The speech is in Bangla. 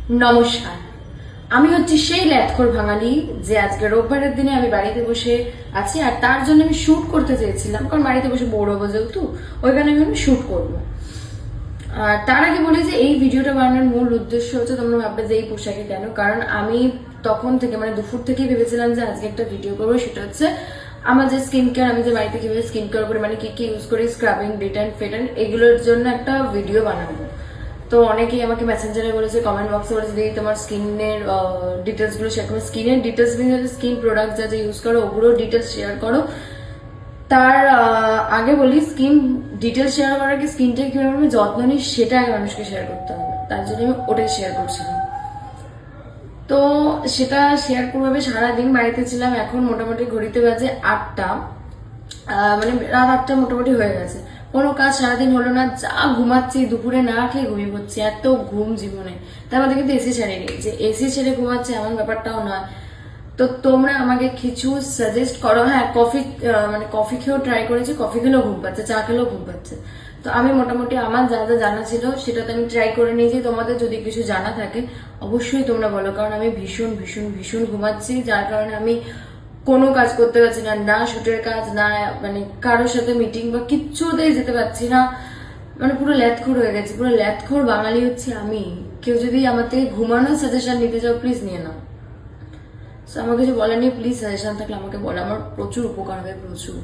নমস্কার, আমি হচ্ছি সেই ল্যাথখোর বাঙালি যে আজকে রোববারের দিনে আমি বাড়িতে বসে আছি। আর তার জন্য আমি শুট করতে চেয়েছিলাম, কারণ বাড়িতে বসে বোর হবো যেহেতু, ওইখানে আমি শুট করবো। আর তার আগে বলি যে এই ভিডিওটা বানানোর মূল উদ্দেশ্য হচ্ছে, তোমরা ভাববে যে এই পোশাকে কেন, কারণ আমি তখন থেকে মানে দুপুর থেকেই ভেবেছিলাম যে আজকে একটা ভিডিও করবো। সেটা হচ্ছে আমার যে স্কিন কেয়ার, আমি যে বাড়িতে কিভাবে স্কিন কেয়ার করি, মানে কি কি ইউজ করি, স্ক্রাবিং, ডিটেন, ফেটেন, এগুলোর জন্য একটা ভিডিও বানাবো। তো অনেকেই আমাকে মেসেঞ্জারে বলেছে, কমেন্ট বক্সে বলেছে দিদি তোমার স্কিনের ডিটেলস গুলো শেয়ার করো। স্কিনের ডিটেলস মিনস স্কিন প্রোডাক্ট যা যা ইউজ করো ওগুলো ডিটেলস শেয়ার করো। তার আগে বলি, স্কিন ডিটেলস শেয়ার করার আগে স্কিনটা কিভাবে আমি যত্ন নিই সেটা আগে মানুষকে শেয়ার করতে হবে। তার জন্য আমি ওটাই শেয়ার করছিলাম। তো সেটা শেয়ার করবে। সারাদিন বাড়িতে ছিলাম, এখন মোটামুটি ঘড়িতে বাজে 8টা, মানে রাত 8টা মোটামুটি হয়ে গেছে। কোনো কাজ সারাদিন হলো না, যা ঘুমাচ্ছি, দুপুরে না খেয়ে ঘুমিয়ে পড়ছি, এত ঘুম জীবনে। তার মধ্যে কিন্তু এসি ছাড়িনি, যে এসি ছেড়ে ঘুমাচ্ছে এমন ব্যাপারটাও নয়। তো তোমরা আমাকে কিছু সাজেস্ট করো। হ্যাঁ, কফি মানে কফি খেয়েও ট্রাই করেছি, কফি খেলেও ঘুম পাচ্ছে, চা খেলেও ঘুম পাচ্ছে। তো আমি মোটামুটি আমার যা যা জানা ছিল সেটাতে আমি ট্রাই করে নিয়েছি। তোমাদের যদি কিছু জানা থাকে অবশ্যই তোমরা বলো, কারণ আমি ভীষণ ভীষণ ভীষণ ঘুমাচ্ছি, যার কারণে আমি কোনো কাজ করতে পারছি না, না শুটের কাজ, না মানে কারোর সাথে মিটিং বা কিচ্ছুতেই যেতে পারছি না। মানে পুরো ল্যাথখোর হয়ে গেছে, পুরো ল্যাথখোর বাঙালি হচ্ছে আমি। কেউ যদি আমার থেকে ঘুমানোর সাজেশন নিতে চাও প্লিজ নিয়ে নাও। আমার কিছু বলার নেই, প্লিজ সাজেশন থাকলে আমাকে বলো, আমার প্রচুর উপকার হবে, প্রচুর।